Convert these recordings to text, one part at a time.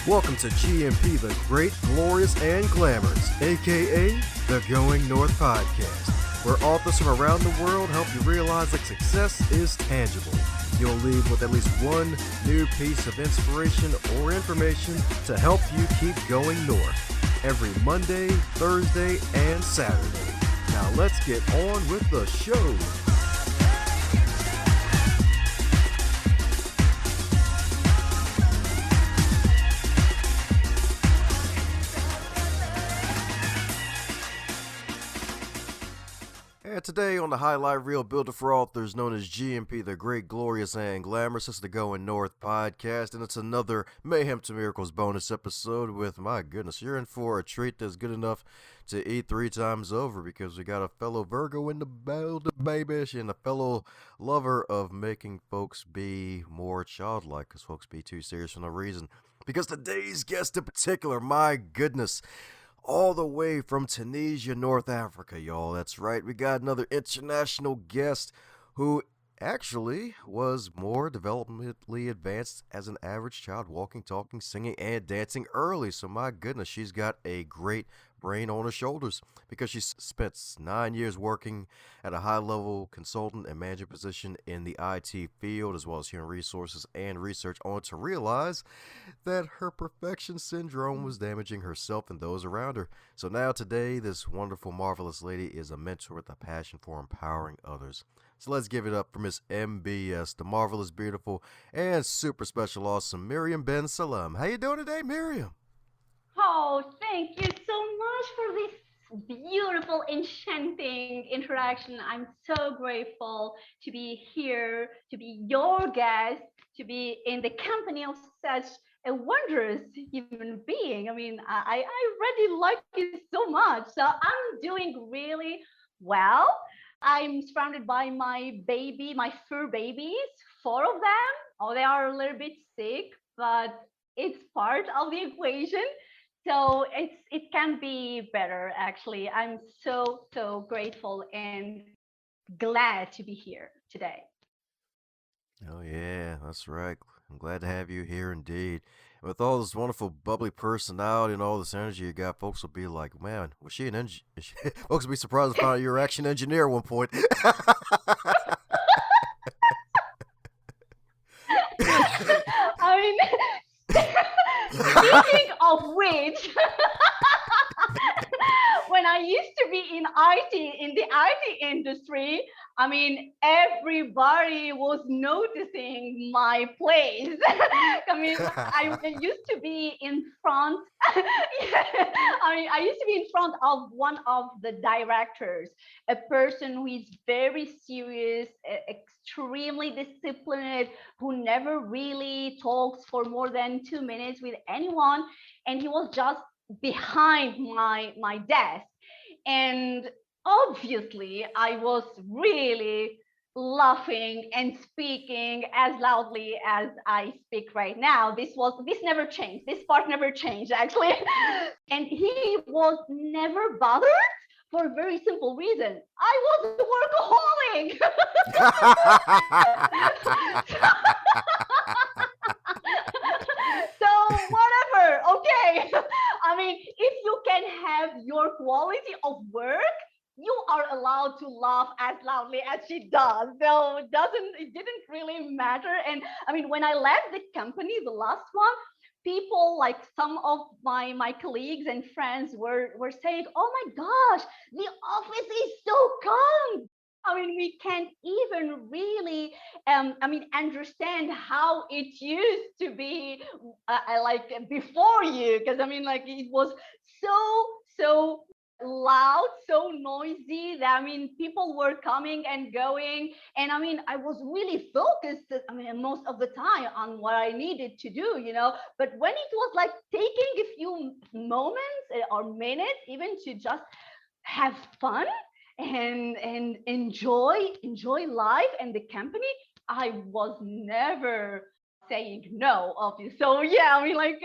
Welcome to GMP, the Great, Glorious, and Glamorous, aka the Going North Podcast, where authors from around the world help you realize that success is tangible. You'll leave with at least one new piece of inspiration or information to help you keep going north every Monday, Thursday, and Saturday. Now let's get on with the show. And today on the highlight reel builder for authors known as GMP, the Great, Glorious, and Glamorous, this is the Going North Podcast, and it's another Mayhem to Miracles bonus episode with, my goodness, you're in for a treat that's good enough to eat 3 times over, because we got a fellow Virgo in the building, baby, and a fellow lover of making folks be more childlike, because folks be too serious for no reason. Because today's guest in particular, my goodness, all the way from Tunisia, North Africa, y'all. That's right. We got another international guest who actually was more developmentally advanced as an average child, walking, talking, singing, and dancing early. So my goodness, she's got a great brain on her shoulders because she spent 9 years working at a high-level consultant and manager position in the IT field, as well as human resources and research, only to realize that her perfection syndrome was damaging herself and those around her. So now today, this wonderful, marvelous lady is a mentor with a passion for empowering others. So let's give it up for Miss MBS, the marvelous, beautiful, and super special, awesome Myriam Ben Salem. How you doing today, Myriam? Oh, thank you so much for this beautiful, enchanting introduction. I'm so grateful to be here, to be your guest, to be in the company of such a wondrous human being. I mean, I really like you so much. So I'm doing really well. I'm surrounded by my fur babies, 4 of them. Oh, they are a little bit sick, but it's part of the equation. So it can be better, actually. I'm so grateful and glad to be here today. Oh, yeah, that's right. I'm glad to have you here indeed. And with all this wonderful, bubbly personality and all this energy you got, folks will be like, man, was she an engineer? Folks will be surprised to find out you're actually an engineer at one point. I mean, speaking of which, when I used to be in the IT industry, I mean, everybody was noticing my place. I mean, I used to be in front. I mean, I used to be in front of one of the directors, a person who is very serious, extremely disciplined, who never really talks for more than 2 minutes with anyone. And he was just behind my desk, and obviously I was really laughing and speaking as loudly as I speak right now. This never changed, this part never changed, actually. And he was never bothered for a very simple reason: I was a workaholic. So whatever, okay. I mean, if you can have your quality of work, you are allowed to laugh as loudly as she does. So it didn't really matter. And I mean, when I left the company, the last one, people, like some of my colleagues and friends, were saying, oh my gosh, the office is so calm. I mean, we can't even really, understand how it used to be, like before you, because I mean, like it was so loud, so noisy that I mean, people were coming and going, and I mean, I was really focused. I mean, most of the time on what I needed to do, you know. But when it was like taking a few moments or minutes, even to just have fun and enjoy life and the company, I was never saying no, obviously. So yeah, I mean, like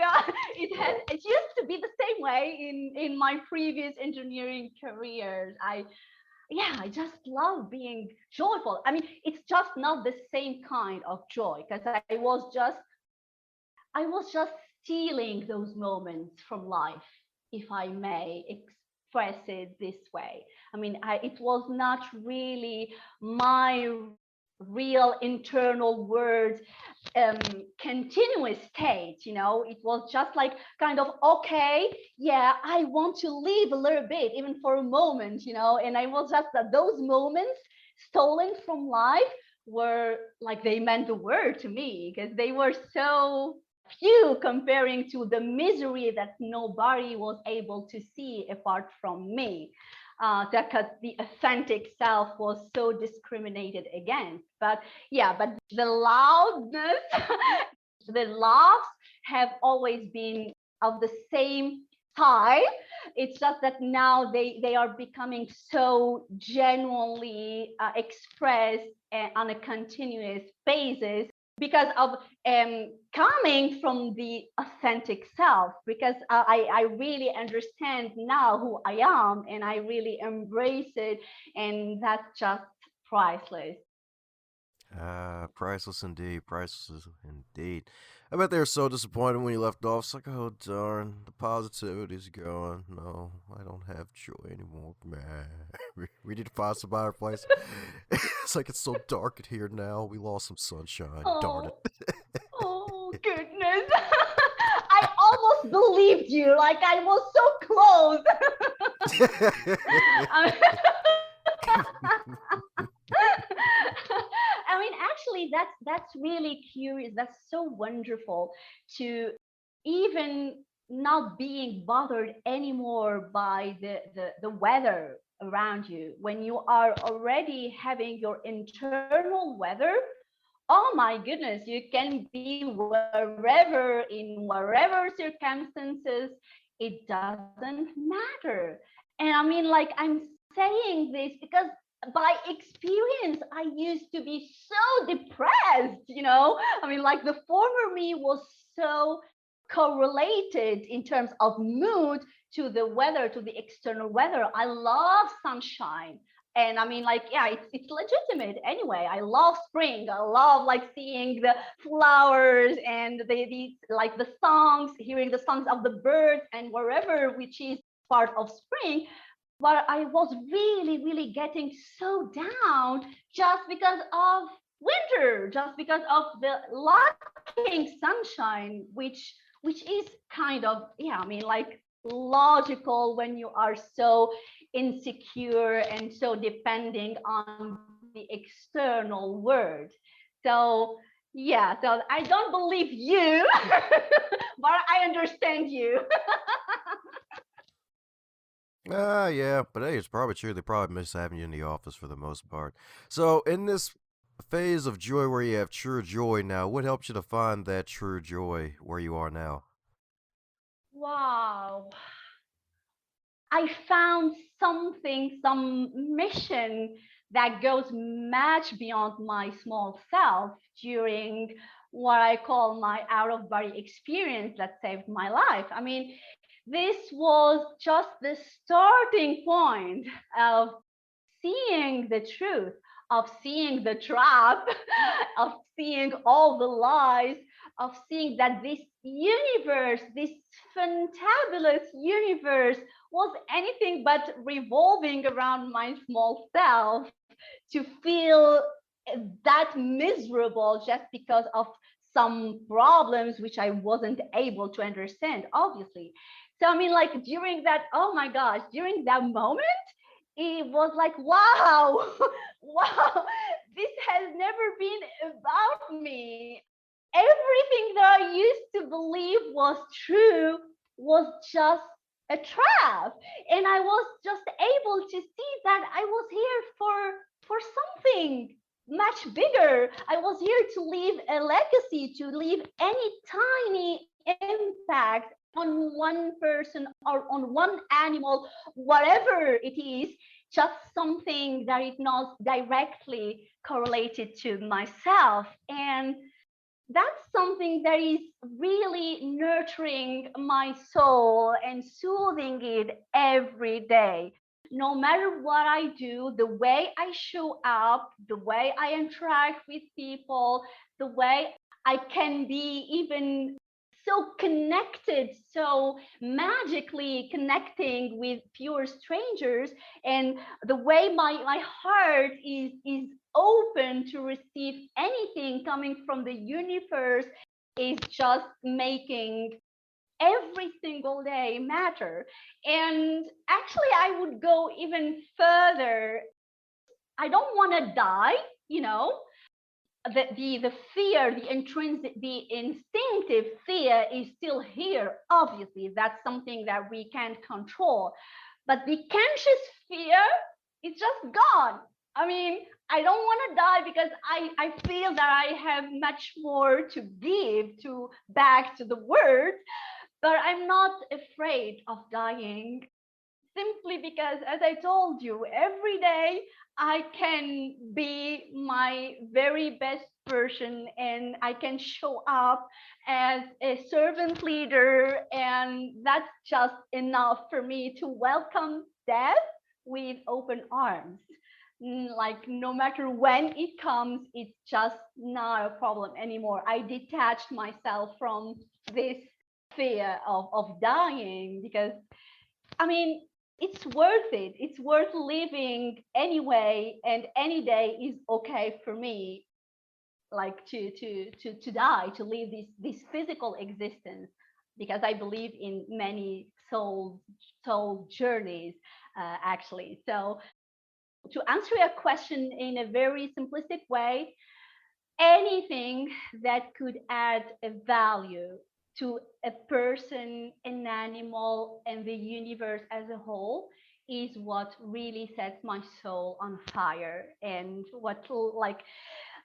it used to be the same way in my previous engineering careers. I just love being joyful. I mean, it's just not the same kind of joy, because I was just stealing those moments from life, if I may express it this way. I mean, it was not really my real internal words, um, continuous state. It was just like kind of, okay, yeah, I want to live a little bit, even for a moment, and I was just that those moments stolen from life were like they meant the world to me because they were so few comparing to the misery that nobody was able to see apart from me. Because the authentic self was so discriminated against. But yeah, but the loudness, the laughs have always been of the same type. It's just that now they are becoming so genuinely expressed on a continuous basis because of coming from the authentic self, because I really understand now who I am and I really embrace it, and that's just priceless. Priceless indeed, priceless indeed. I bet they were so disappointed when you left off. It's like, oh darn, the positivity's gone. No, I don't have joy anymore. Man, we need to find some better place. It's like it's so dark in here now. We lost some sunshine. Darn Oh, oh goodness. I almost believed you. Like I was so close. it. I I mean, actually, that's really curious. That's so wonderful to even not being bothered anymore by the weather around you when you are already having your internal weather. Oh my goodness, you can be wherever, in wherever circumstances, it doesn't matter. And I mean, like, I'm saying this because by experience, I used to be so depressed, I mean, like, the former me was so correlated in terms of mood to the weather, to the external weather. I love sunshine. And I mean, like, yeah, it's legitimate anyway. I love spring. I love like seeing the flowers and the like the songs, hearing the songs of the birds and wherever, which is part of spring. But I was really, really getting so down just because of winter, just because of the lacking sunshine, which is kind of, yeah, I mean, like, logical when you are so insecure and so depending on the external world. So yeah, so I don't believe you, but I understand you. Yeah, but hey, it's probably true. They probably miss having you in the office for the most part. So, in this phase of joy where you have true joy now, what helps you to find that true joy where you are now? Wow. I found something, some mission that goes much beyond my small self during what I call my out of body experience that saved my life. I mean, this was just the starting point of seeing the truth, of seeing the trap, of seeing all the lies, of seeing that this universe, this fantabulous universe, was anything but revolving around my small self to feel that miserable just because of some problems which I wasn't able to understand, obviously. So, I mean, like, during that, oh my gosh, during that moment, it was like, wow, wow, this has never been about me. Everything that I used to believe was true was just a trap. And I was just able to see that I was here for something much bigger. I was here to leave a legacy, to leave any tiny impact on one person or on one animal, whatever it is, just something that is not directly correlated to myself. And that's something that is really nurturing my soul and soothing it every day. No matter what I do, the way I show up, the way I interact with people, the way I can be even so connected, so magically connecting with pure strangers. And the way my heart is open to receive anything coming from the universe is just making every single day matter. And actually, I would go even further. I don't want to die, you know. The fear, the instinctive fear is still here. Obviously, that's something that we can't control. But the conscious fear is just gone. I mean, I don't want to die because I feel that I have much more to give to back to the world, but I'm not afraid of dying, simply because, as I told you, every day I can be my very best version and I can show up as a servant leader. And that's just enough for me to welcome death with open arms. Like, no matter when it comes, it's just not a problem anymore. I detached myself from this fear of dying because, I mean, it's worth it. It's worth living anyway, and any day is okay for me. Like to die, to live this physical existence, because I believe in many soul journeys, actually. So to answer your question in a very simplistic way, anything that could add a value to a person, an animal, and the universe as a whole is what really sets my soul on fire, and what like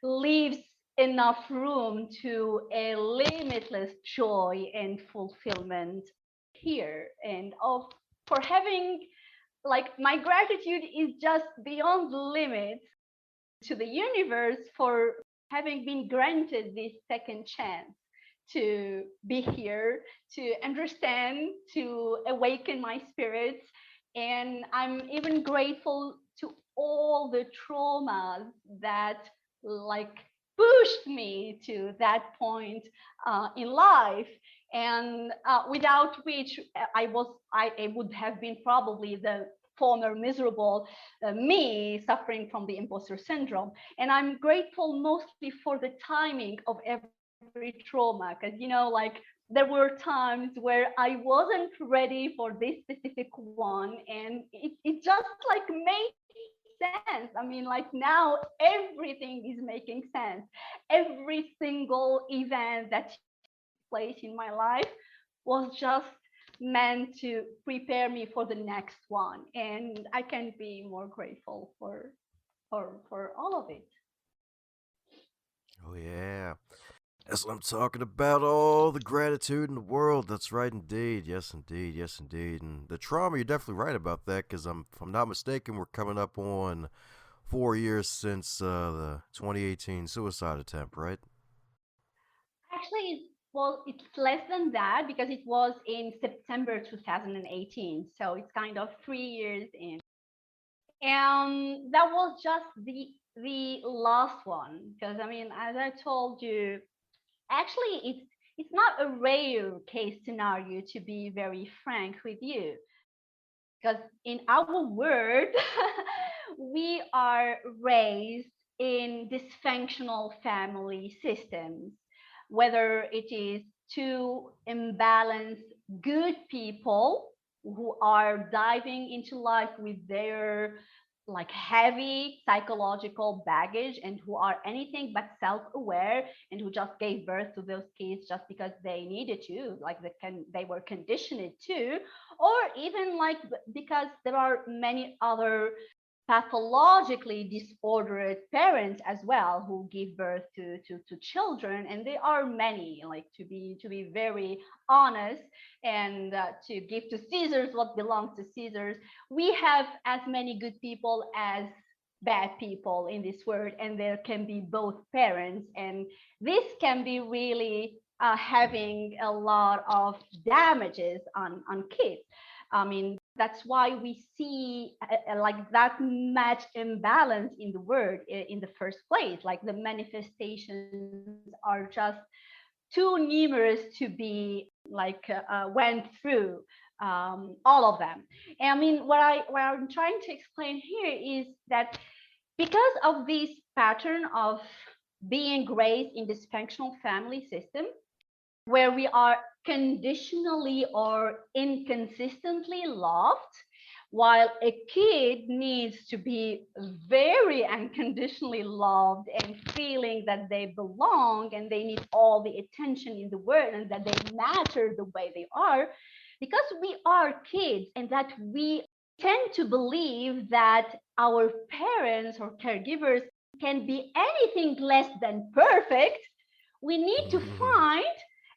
leaves enough room to a limitless joy and fulfillment here. And of for having, like, my gratitude is just beyond limits to the universe for having been granted this second chance to be here, to understand, to awaken my spirits. And I'm even grateful to all the traumas that, like, pushed me to that point in life, and without which I would have been probably the former miserable me, suffering from the imposter syndrome. And I'm grateful mostly for the timing of every trauma, because, like, there were times where I wasn't ready for this specific one, and it just like made sense. I mean, like, now everything is making sense. Every single event that took place in my life was just meant to prepare me for the next one, and I can't be more grateful for all of it. Oh, yeah. That's what I'm talking about. All the gratitude in the world. That's right, indeed. Yes, indeed. Yes, indeed. And the trauma, you're definitely right about that, because if I'm not mistaken, we're coming up on 4 years since the 2018 suicide attempt, right? Actually, it's less than that because it was in September 2018, so it's kind of 3 years in. And that was just the last one, because, I mean, as I told you, actually it's not a rare case scenario, to be very frank with you, because in our world we are raised in dysfunctional family systems, whether it is to imbalance good people who are diving into life with their, like, heavy psychological baggage, and who are anything but self-aware, and who just gave birth to those kids just because they needed to, like they were conditioned to, or even like because there are many other pathologically disordered parents as well who give birth to children, and there are many, like, to be very honest, and to give to Caesars what belongs to Caesars. We have as many good people as bad people in this world, and there can be both parents, and this can be really having a lot of damages on kids. I mean, that's why we see like that much imbalance in the world in the first place. Like, the manifestations are just too numerous to be went through all of them. And I mean, what I'm trying to explain here is that because of this pattern of being raised in dysfunctional family system, where we are conditionally or inconsistently loved, while a kid needs to be very unconditionally loved and feeling that they belong and they need all the attention in the world and that they matter the way they are, because we are kids and that we tend to believe that our parents or caregivers can be anything less than perfect, we need to find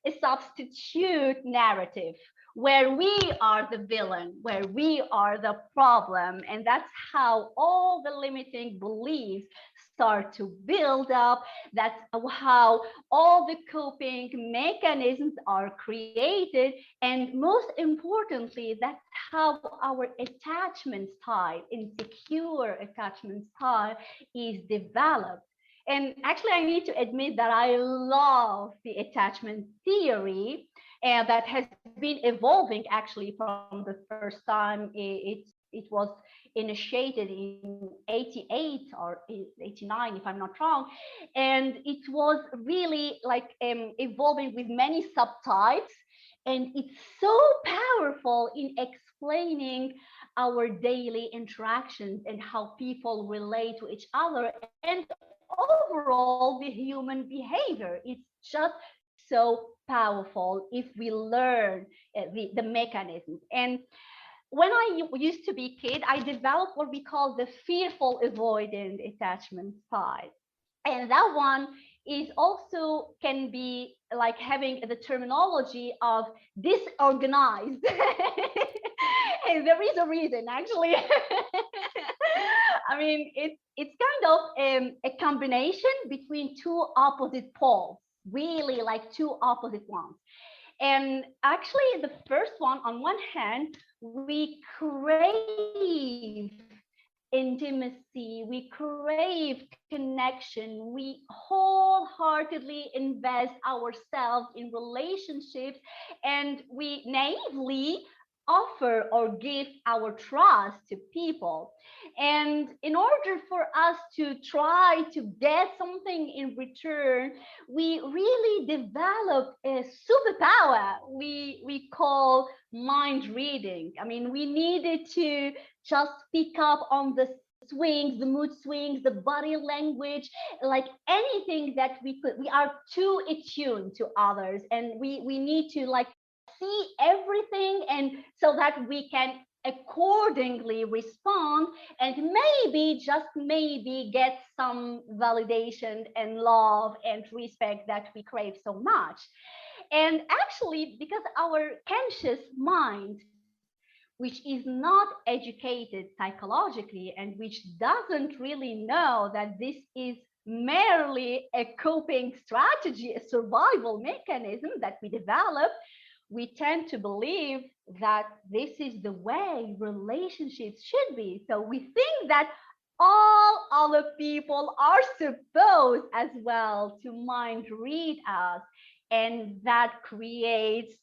a substitute narrative where we are the villain, where we are the problem. And that's how all the limiting beliefs start to build up. That's how all the coping mechanisms are created. And most importantly, that's how our attachment style, insecure attachment style, is developed. And actually, I need to admit that I love the attachment theory, and that has been evolving actually from the first time it was initiated in 88 or 89, if I'm not wrong. And it was really like evolving with many subtypes. And it's so powerful in explaining our daily interactions and how people relate to each other and overall the human behavior. It's just so powerful if we learn the mechanisms. And when I used to be a kid, I developed what we call the fearful avoidant attachment style. And that one is also can be like having the terminology of disorganized. And there is a reason actually. I mean, it's kind of a combination between two opposite poles, really like two opposite ones. And actually, the first one, on one hand, we crave intimacy, we crave connection, we wholeheartedly invest ourselves in relationships, and we naively offer or give our trust to people. And in order for us to try to get something in return, we really developed a superpower we call mind reading. I mean, we needed to just pick up on the swings, the mood swings, the body language, like anything that we could. We are too attuned to others, and we need to like see everything, and so that we can accordingly respond and maybe just maybe get some validation and love and respect that we crave so much. And actually, because our conscious mind, which is not educated psychologically and which doesn't really know that this is merely a coping strategy, a survival mechanism that we develop, we tend to believe that this is the way relationships should be. So we think that all other people are supposed as well to mind read us. And that creates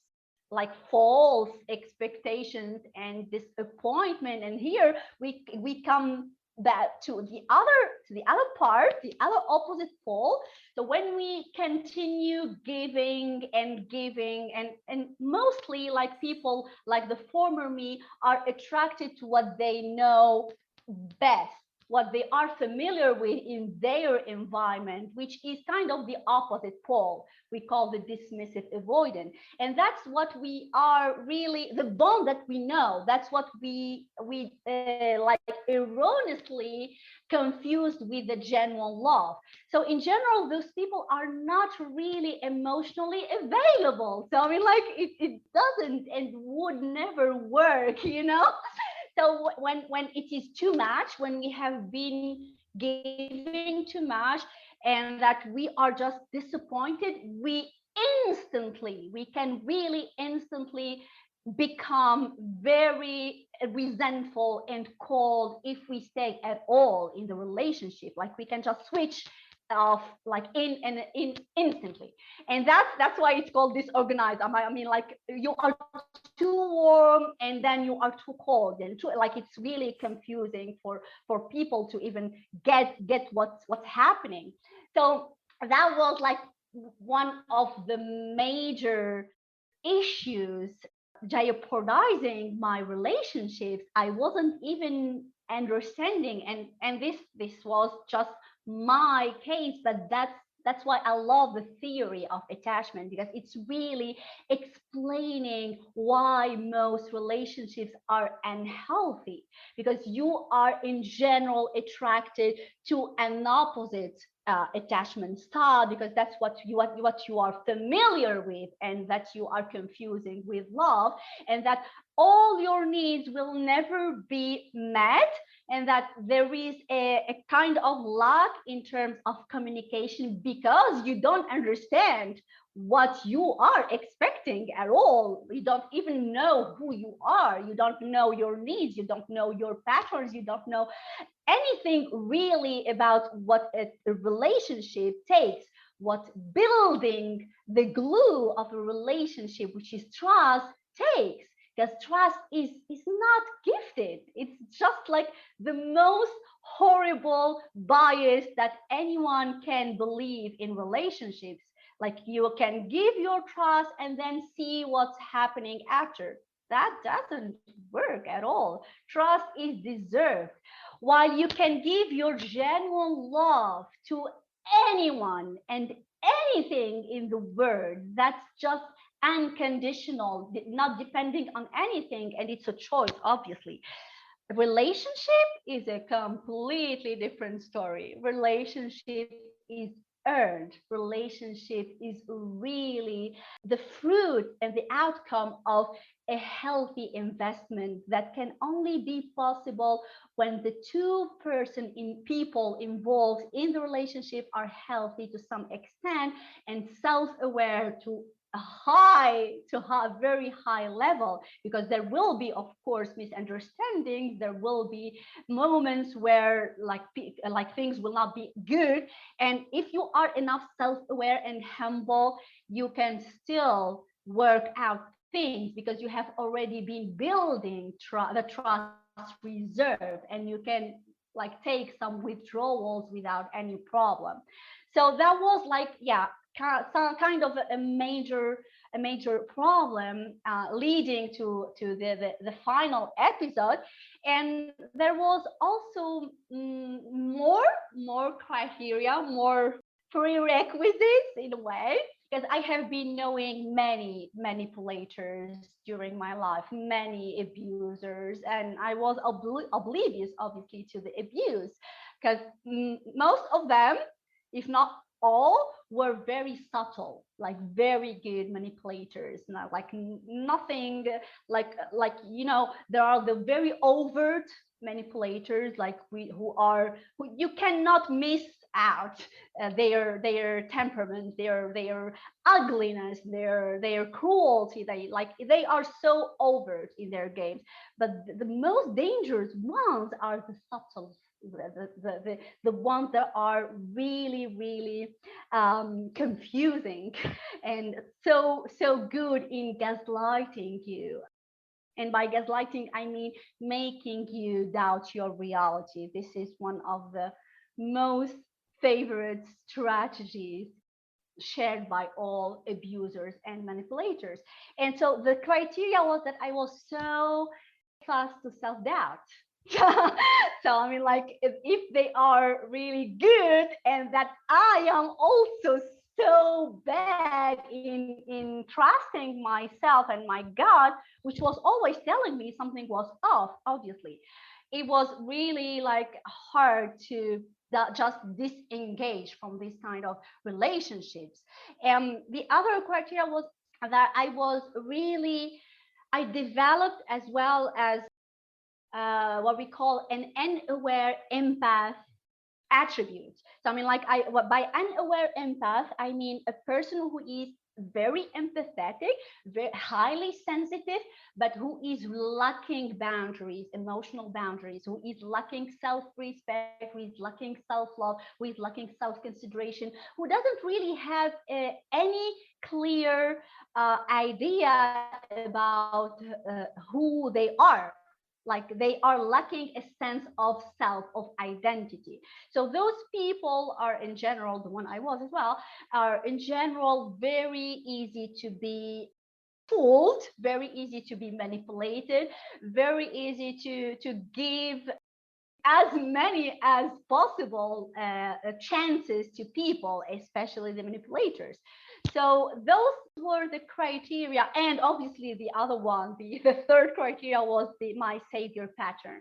like false expectations and disappointment. And here we come back to the other part, the other opposite pole. So when we continue giving and giving, and mostly like people like the former me are attracted to what they know best, what they are familiar with in their environment, which is kind of the opposite pole. We call the dismissive avoidant. And that's what we are really, the bond that we know, that's what we like erroneously confused with the genuine love. So in general, those people are not really emotionally available. So I mean, like it doesn't and would never work, you know? So when it is too much, when we have been giving too much and that we are just disappointed, we can really instantly become very resentful and cold if we stay at all in the relationship. Like we can just switch of like in instantly. And that's why it's called disorganized. I mean, like you are too warm and then you are too cold, and too, like it's really confusing for people to even get what's happening. So that was like one of the major issues jeopardizing my relationships. I wasn't even understanding, and this was just my case, but that's why I love the theory of attachment, because it's really explaining why most relationships are unhealthy, because you are in general attracted to an opposite attachment style, because that's what you are familiar with, and that you are confusing with love, and that all your needs will never be met, and that there is a kind of lack in terms of communication, because you don't understand what you are expecting at all. You don't even know who you are. You don't know your needs. You don't know your patterns. You don't know anything really about what a relationship takes, what building the glue of a relationship, which is trust, takes. Because trust is not gifted. It's just like the most horrible bias that anyone can believe in relationships. Like you can give your trust and then see what's happening after. That doesn't work at all. Trust is deserved. While you can give your genuine love to anyone and anything in the world, that's just unconditional, not depending on anything, and it's a choice, obviously. Relationship is a completely different story. Relationship is earned. Relationship is really the fruit and the outcome of a healthy investment that can only be possible when the two-person in people involved in the relationship are healthy to some extent and self-aware to a very high level, because there will be, of course, misunderstandings. There will be moments where like things will not be good, and if you are enough self-aware and humble, you can still work out things, because you have already been building the trust reserve, and you can like take some withdrawals without any problem. So that was like, yeah, some kind of a major problem leading to the final episode. And there was also more criteria, more prerequisites in a way, because I have been knowing many manipulators during my life, many abusers, and I was oblivious, obviously, to the abuse, because most of them, if not all, were very subtle, like very good manipulators. Not like nothing, there are the very overt manipulators, like who you cannot miss out their temperament, their ugliness, their cruelty. They are so overt in their games. But the most dangerous ones are the subtle, the ones that are really confusing and so good in gaslighting you. And by gaslighting, I mean making you doubt your reality. This is one of the most favorite strategies shared by all abusers and manipulators. And so the criteria was that I was so fast to self-doubt. So I mean, like if they are really good, and that I am also so bad in trusting myself and my God, which was always telling me something was off. Obviously, it was really like hard to just disengage from this kind of relationships. And the other criteria was that I developed, as well as what we call an unaware empath attribute. So I mean, by unaware empath, I mean a person who is very empathetic, very highly sensitive, but who is lacking boundaries, emotional boundaries, who is lacking self-respect, who is lacking self-love, who is lacking self-consideration, who doesn't really have any clear idea about who they are. Like they are lacking a sense of self, of identity. So those people are in general, the one I was as well, are in general very easy to be fooled, very easy to be manipulated, very easy to give as many as possible chances to people, especially the manipulators. So those were the criteria, and obviously the other one, the third criteria was my savior pattern.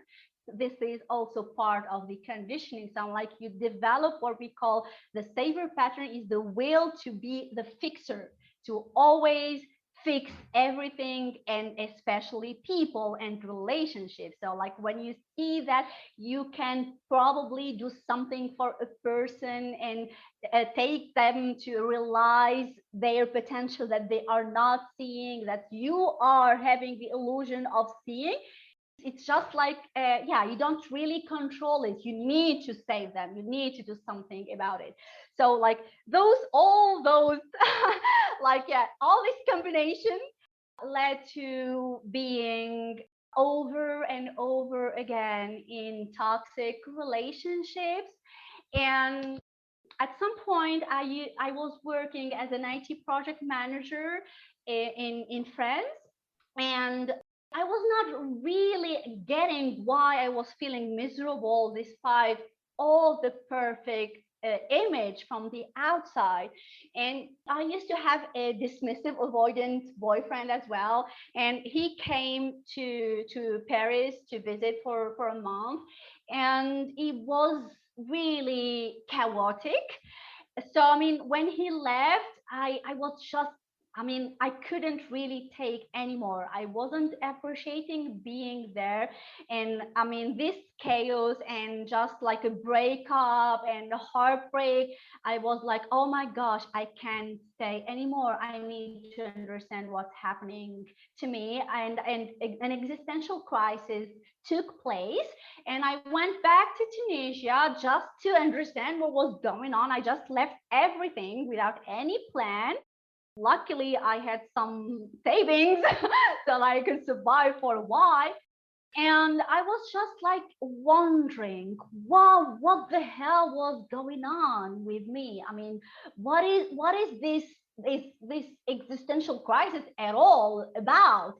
This is also part of the conditioning. So like you develop what we call the savior pattern is the will to be the fixer, to always fix everything, and especially people and relationships. So like when you see that you can probably do something for a person and take them to realize their potential that they are not seeing, that you are having the illusion of seeing, it's just like yeah, you don't really control it, you need to save them, you need to do something about it. So like those, all those like yeah, all this combination led to being over and over again in toxic relationships. And at some point I was working as an IT project manager in France, and I was not really getting why I was feeling miserable despite all the perfect image from the outside. And I used to have a dismissive, avoidant boyfriend as well. And he came to Paris to visit for a month. And it was really chaotic. So I mean, when he left, I was just, I mean, I couldn't really take anymore. I wasn't appreciating being there. And I mean, this chaos and just like a breakup and a heartbreak, I was like, oh my gosh, I can't stay anymore. I need to understand what's happening to me. And an existential crisis took place. And I went back to Tunisia just to understand what was going on. I just left everything without any plan. Luckily, I had some savings so I could survive for a while. And I was just like wondering, wow, what the hell was going on with me? I mean, what is this existential crisis at all about?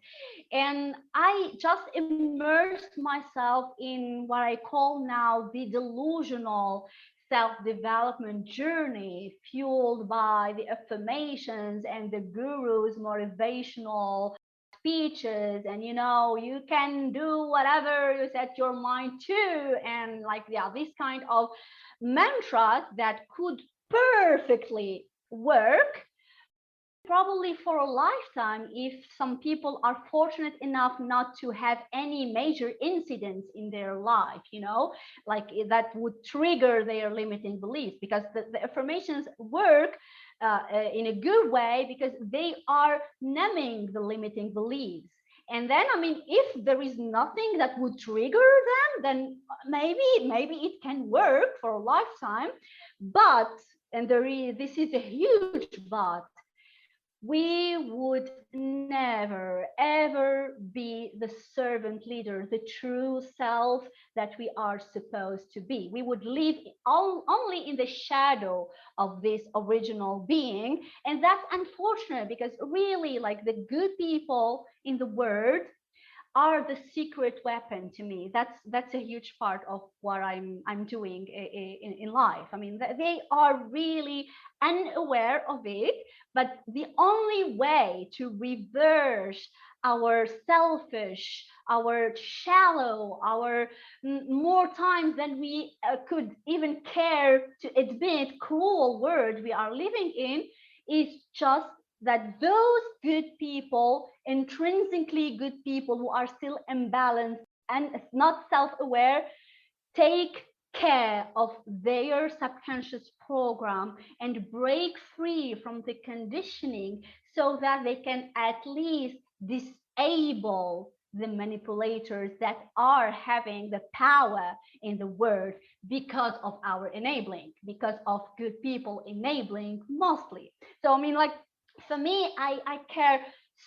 And I just immersed myself in what I call now the delusional self-development journey, fueled by the affirmations and the guru's motivational speeches. And you can do whatever you set your mind to, and like yeah, this kind of mantras that could perfectly work probably for a lifetime if some people are fortunate enough not to have any major incidents in their life, like that would trigger their limiting beliefs, because the affirmations work in a good way because they are numbing the limiting beliefs. And then I mean, if there is nothing that would trigger them, then maybe it can work for a lifetime. But, and this is a huge but, we would never ever be the servant leader, the true self that we are supposed to be. We would live only in the shadow of this original being. And that's unfortunate, because really, like, the good people in the world are the secret weapon to me. That's a huge part of what I'm doing in life. I mean, they are really unaware of it, but the only way to reverse our selfish, our shallow, our more times than we could even care to admit cruel world we are living in, is just that those good people, intrinsically good people who are still imbalanced and not self aware, take care of their subconscious program and break free from the conditioning so that they can at least disable the manipulators that are having the power in the world because of our enabling, because of good people enabling mostly. So, I mean, like, for me, I care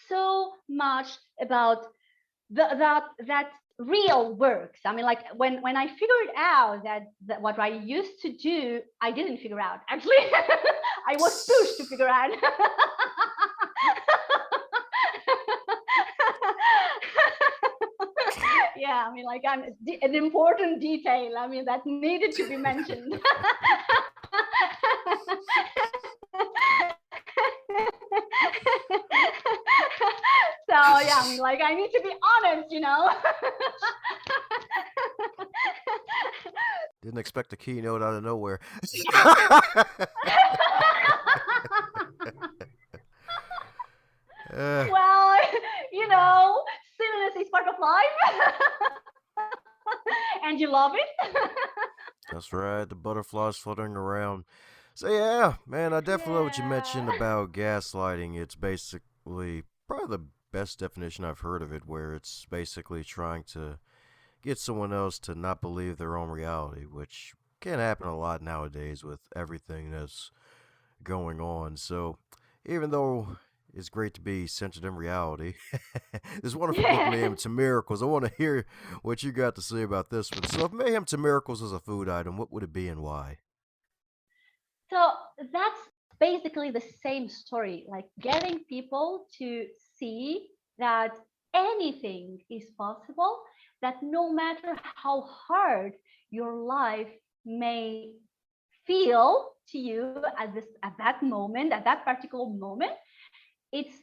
so much about that real works. I mean, like when I figured out that what I used to do, I didn't figure out. Actually, I was pushed to figure out. Yeah, I mean, like an important detail. I mean, that needed to be mentioned. So yeah, I mean, like I need to be honest, you know. Didn't expect a keynote out of nowhere. uh, Well, you know, silliness is part of life, and you love it. that's right, the butterflies fluttering around. So yeah, man, I definitely love what you mentioned Yeah. about gaslighting. It's basically probably the best definition I've heard of it, where it's basically trying to get someone else to not believe their own reality, which can happen a lot nowadays with everything that's going on. So, even though it's great to be centered in reality, this wonderful book, Yeah. Mayhem to Miracles, I want to hear what you got to say about this one. So, if Mayhem to Miracles was a food item, what would it be and why? So that's basically the same story, like getting people to see that anything is possible, that no matter how hard your life may feel to you at that moment, at that particular moment, it's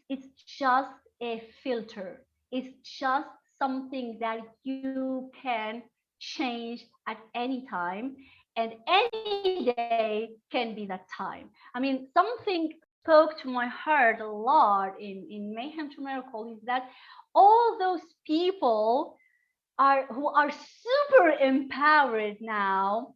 just a filter. It's just something that you can change at any time, and any day can be that time. I mean, something spoke to my heart a lot in Mayhem to Miracle is that all those people are who are super empowered now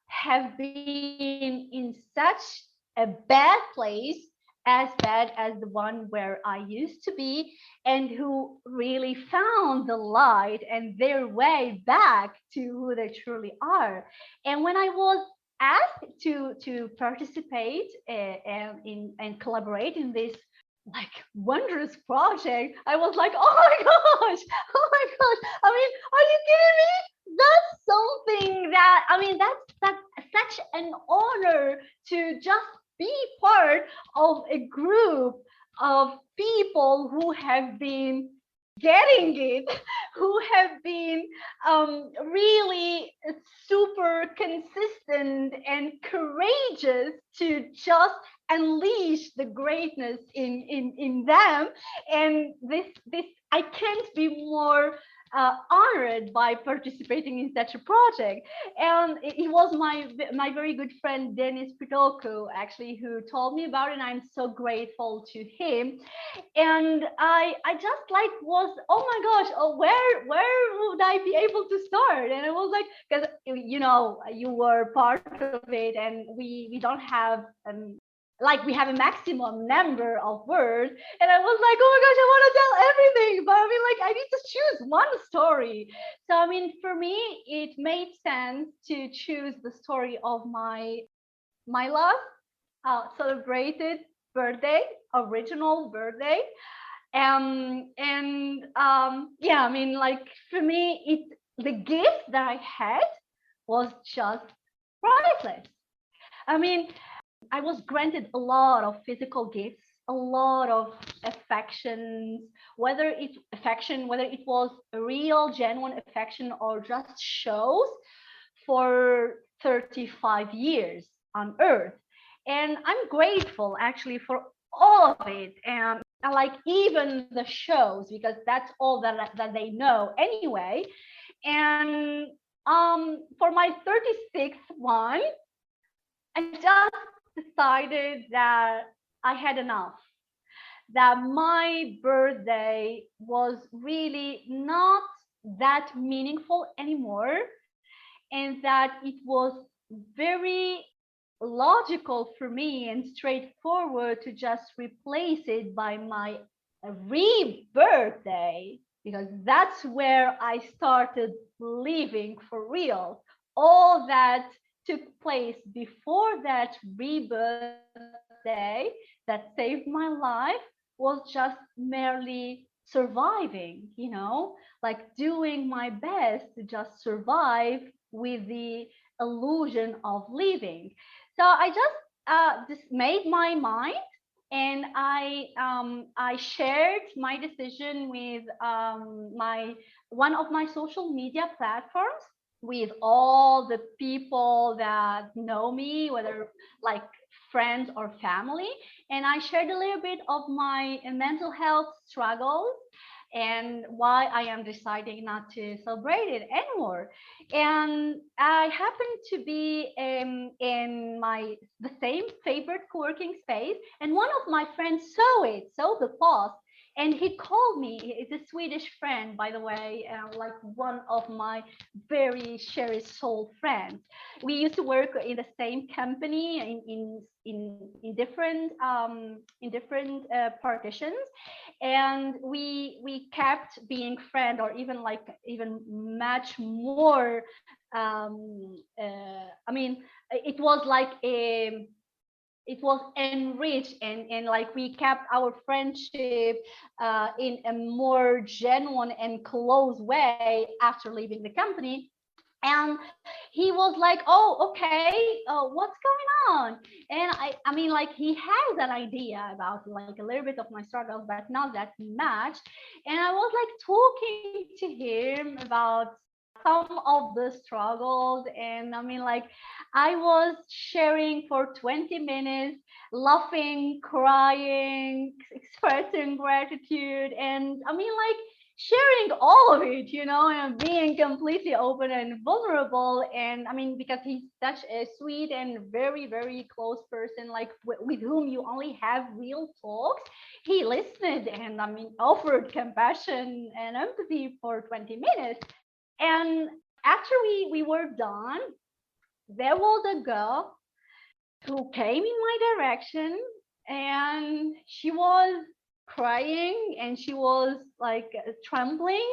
have been in such a bad place, as bad as the one where I used to be, and who really found the light and their way back to who they truly are. And when I was asked to participate and collaborate in this like wondrous project, I was like, oh my gosh, oh my gosh. I mean, are you kidding me? That's something that I mean, that's such an honor to just be part of a group of people who have been getting it, who have been really super consistent and courageous to just unleash the greatness in them. And this I can't be more honored by participating in such a project. And it was my very good friend Dennis Pitolko actually who told me about it, and I'm so grateful to him. And I just like was, oh my gosh, oh, where would I be able to start? And I was like, because you know you were part of it, and we don't have like we have a maximum number of words. And I was like, oh my gosh, I want to tell everything, but I mean, like I need to choose one story. So I mean, for me it made sense to choose the story of my last celebrated birthday, original birthday. And yeah, I mean, like for me, the gift that I had was just priceless. I mean, I was granted a lot of physical gifts, a lot of affections, whether it was a real, genuine affection or just shows for 35 years on Earth. And I'm grateful actually for all of it. And I like even the shows because that's all that they know anyway. And for my 36th one, I just decided that I had enough, that my birthday was really not that meaningful anymore. and that it was very logical for me and straightforward to just replace it by my rebirthday, because that's where I started living for real. All that took place before that rebirthday that saved my life was just merely surviving, like doing my best to just survive with the illusion of living. So I just made my mind, and I shared my decision with my one of my social media platforms, with all the people that know me, whether like friends or family. And I shared a little bit of my mental health struggles and why I am deciding not to celebrate it anymore. And I happen to be in my the same favorite co-working space, and one of my friends saw the post, and he called me. It's a Swedish friend, by the way, like one of my very cherished soul friends. We used to work in the same company in different partitions, and we kept being friend, or even like even much more. I mean, it was like a it was enriched, and like we kept our friendship in a more genuine and close way after leaving the company. And he was like, oh, okay, what's going on? And I mean, like, he has an idea about like a little bit of my struggles, but not that much. And I was like talking to him about some of the struggles, and I mean, like, I was sharing for 20 minutes, laughing, crying, expressing gratitude, and I mean, like, sharing all of it, and being completely open and vulnerable. And I mean, because he's such a sweet and very, very close person, like with whom you only have real talks, he listened and I mean, offered compassion and empathy for 20 minutes. And after we were done, there was a girl who came in my direction, and she was crying and she was like trembling,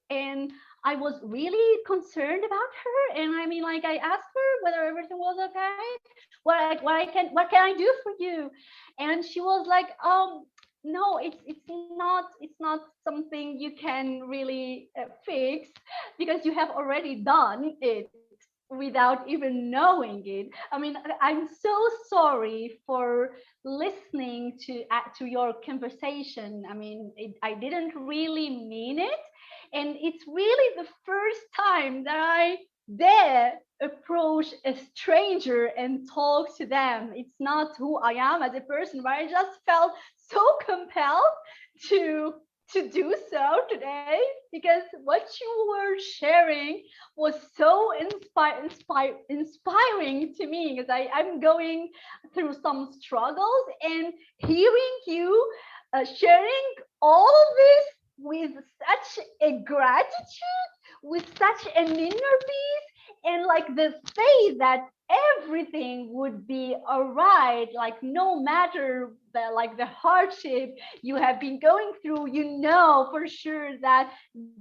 and I was really concerned about her. And I mean, like, I asked her whether everything was okay, what can I do for you. And she was like, no, it's not something you can really fix, because you have already done it without even knowing it. I mean, I'm so sorry for listening to your conversation. I mean, I didn't really mean it, and it's really the first time that I dare approach a stranger and talk to them. It's not who I am as a person, but I just felt so compelled to to do so today, because what you were sharing was so inspiring to me, because I'm going through some struggles, and hearing you sharing all of this with such a gratitude, with such an inner peace, and like the faith that everything would be all right, like no matter the hardship you have been going through, for sure that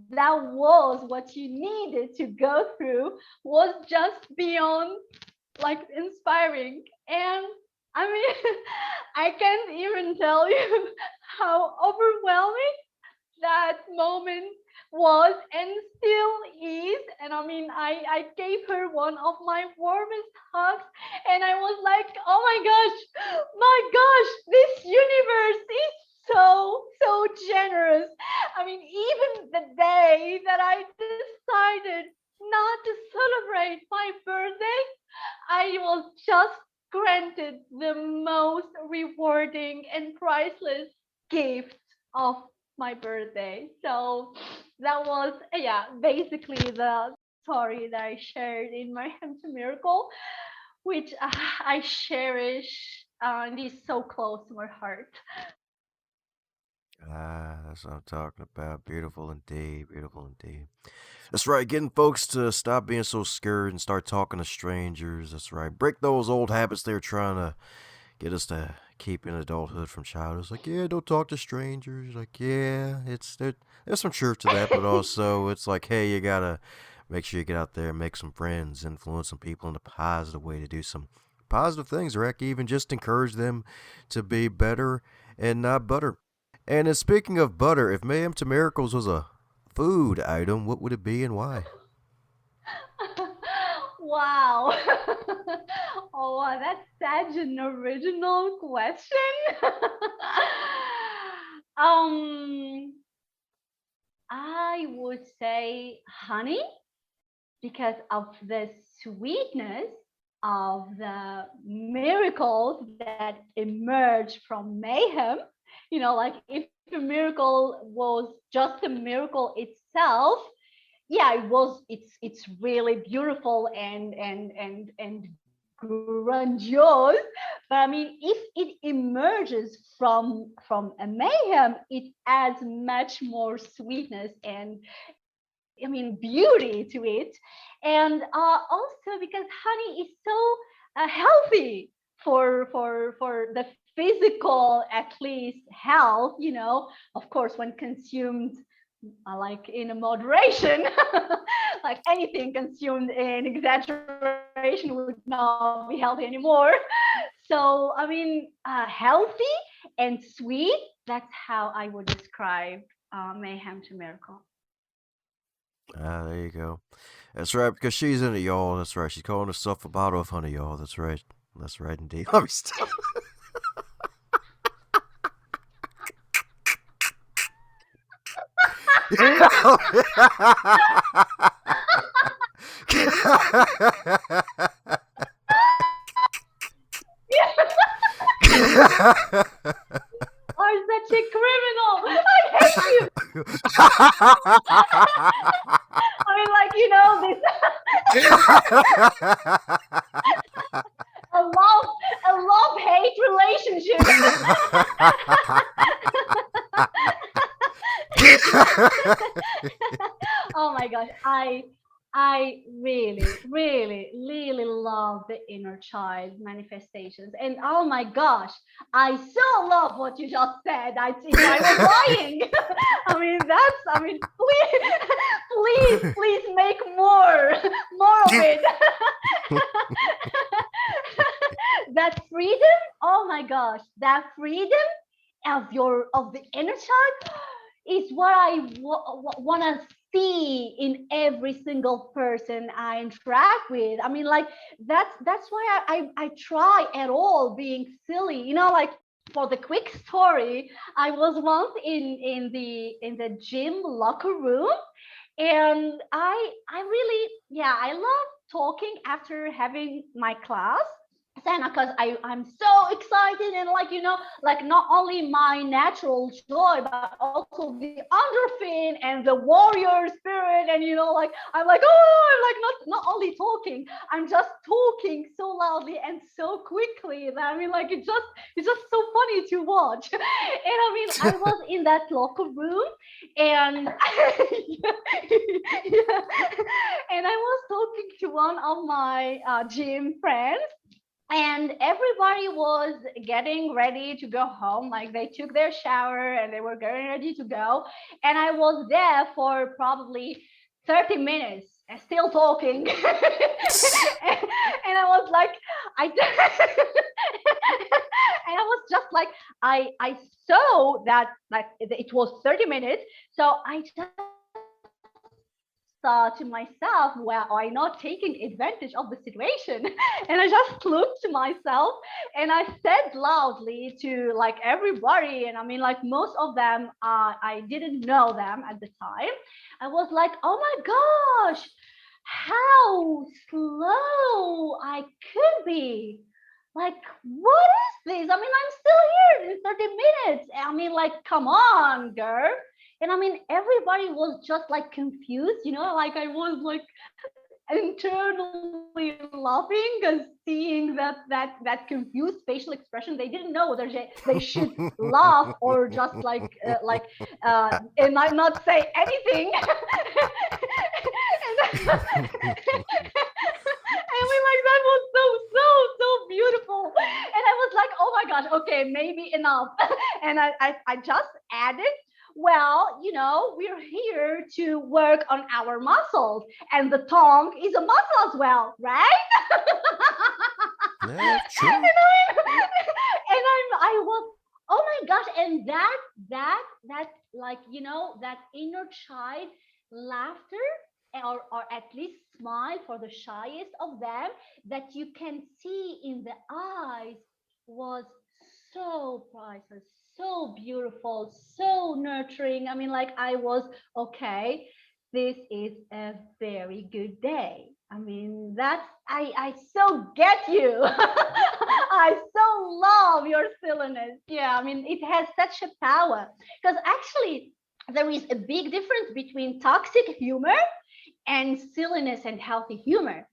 that was what you needed to go through, was just beyond like inspiring. And I mean, I can't even tell you how overwhelming that moment was and still is. And I mean, I gave her one of my warmest hugs, and I was like, oh my gosh, this universe is so generous. I mean, even the day that I decided not to celebrate my birthday, I was just granted the most rewarding and priceless gift of my birthday. So that was, yeah, basically the story that I shared in my Hem to Miracle, which I cherish and is so close to my heart. Ah, that's what I'm talking about. Beautiful indeed. Beautiful indeed. That's right. Getting folks to stop being so scared and start talking to strangers. That's right. Break those old habits they're trying to get us to keep in adulthood from childhood. It's like, yeah, don't talk to strangers. Like, yeah, there's some truth to that, but also it's like, hey, you gotta make sure you get out there and make some friends, influence some people in a positive way to do some positive things, or heck, even just encourage them to be better and not butter. And speaking of butter, if Mayhem to Miracles was a food item, what would it be and why? Wow. Oh, wow, that's such an original question. um, I would say honey because of the sweetness of the miracles that emerge from mayhem. Like if a miracle was just a miracle itself, yeah, it's really beautiful and grandiose. But I mean, if it emerges from a mayhem, it adds much more sweetness and, I mean, beauty to it. And also because honey is so healthy for the physical, at least, health. Of course, when consumed like in a moderation. Like anything consumed in exaggeration would not be healthy anymore. So I mean, healthy and sweet, that's how I would describe mayhem to miracle. Ah, there you go. That's right, because she's into y'all. That's right. She's calling herself a bottle of honey, y'all. That's right. That's right indeed. Let me stop. Are such a criminal. I hate you. I mean, like, a love hate relationship. Oh my gosh, I really, really, really love the inner child manifestations. And oh my gosh, I so love what you just said. I think I was lying. Please, please make more of it. That freedom, oh my gosh, that freedom of the inner child is what I want to see in every single person I interact with. I mean, like that's why I try at all being silly. Like for the quick story, I was once in the gym locker room, and I really, yeah, I love talking after having my class. Santa, because I'm so excited, and like not only my natural joy, but also the endorphin and the warrior spirit, and like I'm like not only talking, I'm just talking so loudly and so quickly that I mean like it's just so funny to watch. And I mean I was in that locker room, and yeah, and I was talking to one of my gym friends, and everybody was getting ready to go home. Like they took their shower and they were getting ready to go, and I was there for probably 30 minutes still talking. And I was like I and I was just like I saw that like it was 30 minutes, so I just thought to myself, well, am I not taking advantage of the situation? And I just looked to myself and I said loudly to like everybody, and I mean, like most of them, I didn't know them at the time. I was like, oh my gosh, how slow I could be. Like, what is this? I mean, I'm still here in 30 minutes. I mean, like, come on, girl. And I mean, everybody was just like confused, like I was like internally laughing because seeing that confused facial expression. They didn't know whether they should laugh or just and not say anything. And I mean, like that was so beautiful. And I was like, oh my gosh, okay, maybe enough. And I just added, well, we're here to work on our muscles, and the tongue is a muscle as well, right? Yeah, true. I was, oh my gosh, and that like that inner child laughter, or at least smile for the shyest of them, that you can see in the eyes, was so priceless, so beautiful, so nurturing. I mean, like I was, okay, this is a very good day. I mean, I so get you. I so love your silliness. Yeah, I mean, it has such a power, because actually there is a big difference between toxic humor and silliness and healthy humor.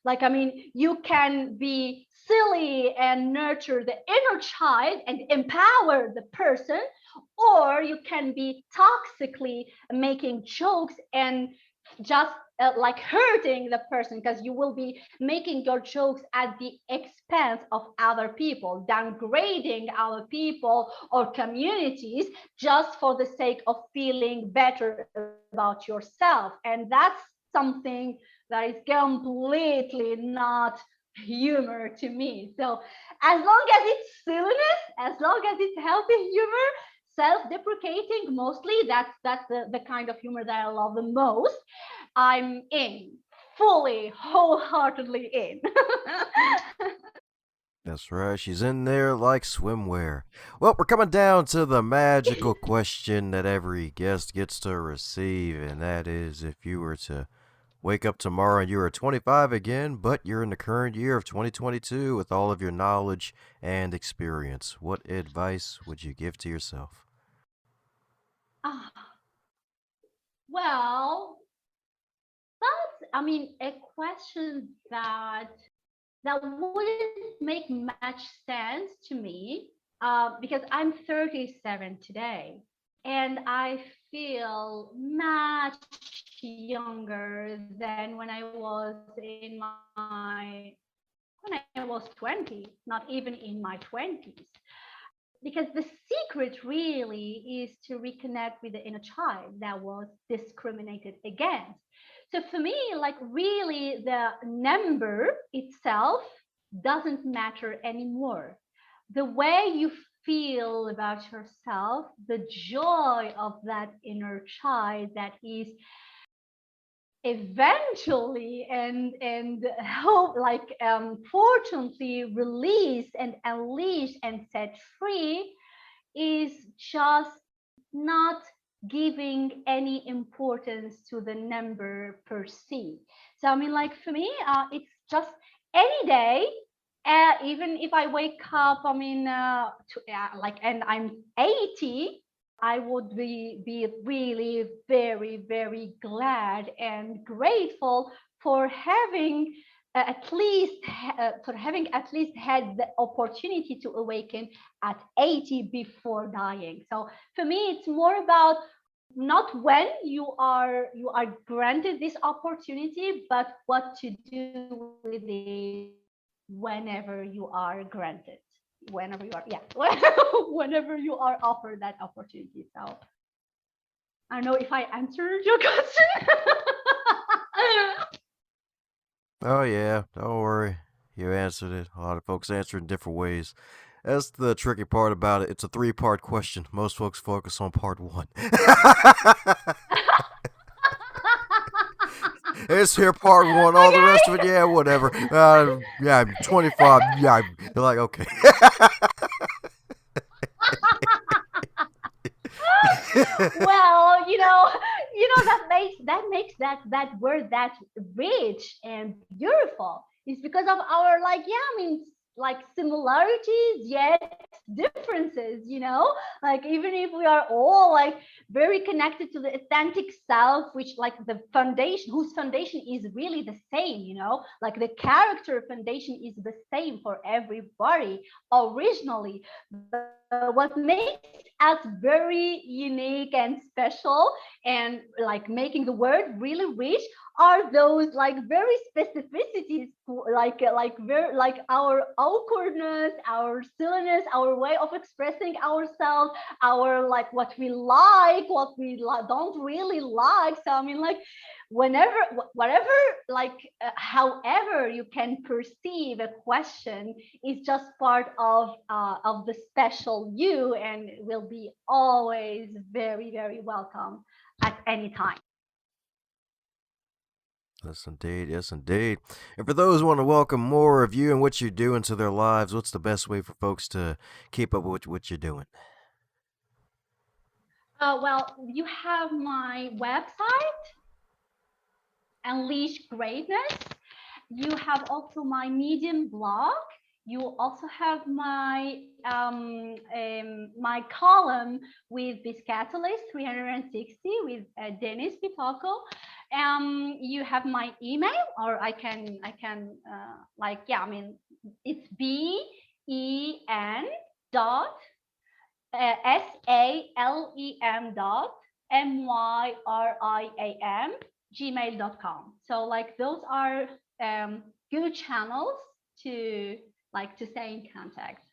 Like, I mean, you can be silly and nurture the inner child and empower the person, or you can be toxically making jokes and just like hurting the person, because you will be making your jokes at the expense of other people, downgrading other people or communities just for the sake of feeling better about yourself. And that's something that is completely not humor to me. So as long as it's silliness, as long as it's healthy humor, self-deprecating, mostly, that's the kind of humor that I love the most. I'm in, fully, wholeheartedly in. That's right, she's in there like swimwear. Well, we're coming down to the magical question that every guest gets to receive, and that is, if you were to wake up tomorrow and you are 25 again, but you're in the current year of 2022 with all of your knowledge and experience, what advice would you give to yourself? Ah, well, that's, I mean, a question that wouldn't make much sense to me, because I'm 37 today, and I feel much younger than when I was when I was 20, not even in my 20s. Because the secret really is to reconnect with the inner child that was discriminated against. So for me, like, really, the number itself doesn't matter anymore. The way you feel about yourself, the joy of that inner child that is eventually and hope, like, fortunately released and unleashed and set free, is just not giving any importance to the number per se. So I mean, like, for me, it's just any day, even if I wake up, I mean, like, and I'm 80, I would be really very, very glad and grateful for having at least had the opportunity to awaken at 80 before dying. So for me, it's more about not when you are granted this opportunity, but what to do with it whenever you are granted, whenever you are, yeah, whenever you are offered that opportunity. So I don't know if I answered your question. Oh, yeah, don't worry. You answered it. A lot of folks answer in different ways. That's the tricky part about it. It's a three-part question. Most folks focus on part one. It's here part one. All the rest of it, yeah, whatever. Yeah, I'm 25. Yeah, you're like, okay. Well, that word that rich and beautiful is because of our, like, yeah, I mean, like, similarities, yet differences, like even if we are all like very connected to the authentic self, which like the foundation, whose foundation is really the same, like the character foundation is the same for everybody originally. But what makes us very unique and special and like making the word really rich are those like very specificities, like very like our awkwardness, our silliness, our way of expressing ourselves, our like what we like, what we don't really like. So I mean, like whenever, whatever, like however you can perceive a question is just part of the special you, and will be always very, very welcome at any time. Yes, indeed. Yes, indeed. And for those who want to welcome more of you and what you do into their lives, what's the best way for folks to keep up with what you're doing? Well, you have my website, Unleash Greatness. You have also my Medium blog. You also have my column with this Catalyst 360 with Dennis Pitoko. You have my email, or I can like, yeah, I mean, it's BEN dot SALEM dot MYRIAM gmail.com. So like those are good channels to like to stay in contact.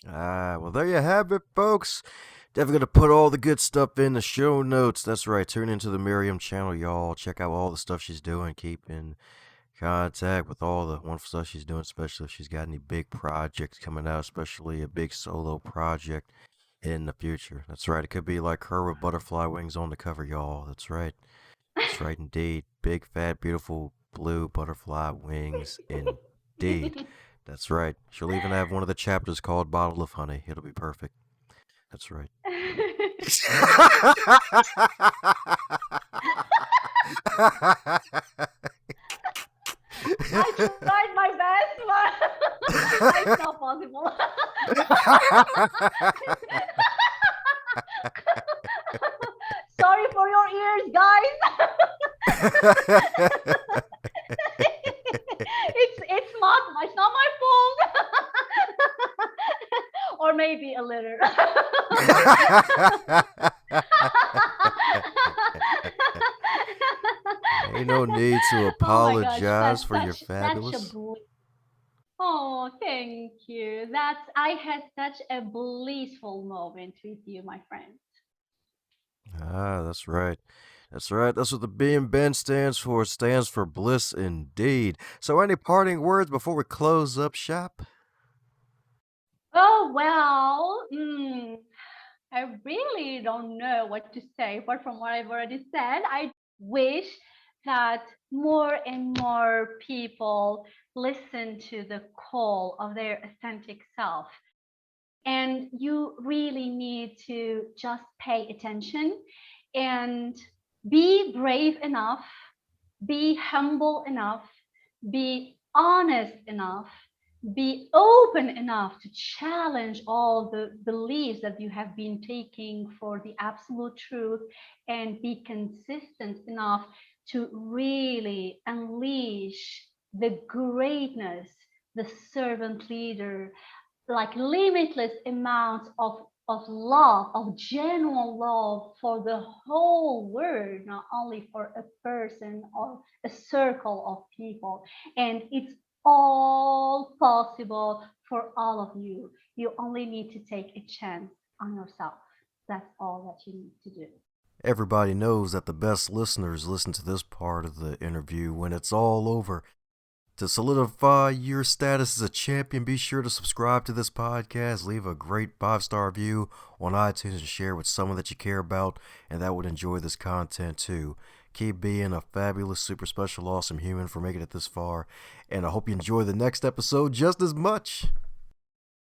Well, there you have it, folks. Definitely going to put all the good stuff in the show notes. That's right. Tune into the Myriam channel, y'all. Check out all the stuff she's doing. Keep in contact with all the wonderful stuff she's doing, especially if she's got any big projects coming out, especially a big solo project in the future. That's right. It could be like her with butterfly wings on the cover, y'all. That's right. That's right, indeed. Big, fat, beautiful blue butterfly wings, indeed. That's right. She'll even have one of the chapters called Bottle of Honey. It'll be perfect. That's right. I tried my best, but it's not possible. Sorry for your ears, guys. It's not my fault. Or maybe a little. Ain't no need to apologize for your fabulous. Oh, thank you. I had such a blissful moment with you, my friend. That's right. That's right. That's what the B and Ben stands for. It stands for bliss indeed. So, any parting words before we close up shop? Oh, well, I really don't know what to say apart from what I've already said. I wish that more and more people listen to the call of their authentic self. And you really need to just pay attention and be brave enough, be humble enough, be honest enough, be open enough to challenge all the beliefs that you have been taking for the absolute truth, and be consistent enough to really unleash the greatness, the servant leader, like limitless amounts of love, of genuine love for the whole world, not only for a person or a circle of people. And it's all possible for all of you. You only need to take a chance on yourself. That's all that you need to do. Everybody knows that the best listeners listen to this part of the interview when it's all over. To solidify your status as a champion, be sure to subscribe to this podcast, leave a great 5-star review on iTunes, and share with someone that you care about and that would enjoy this content too. Keep being a fabulous, super special, awesome human for making it this far, and I hope you enjoy the next episode just as much.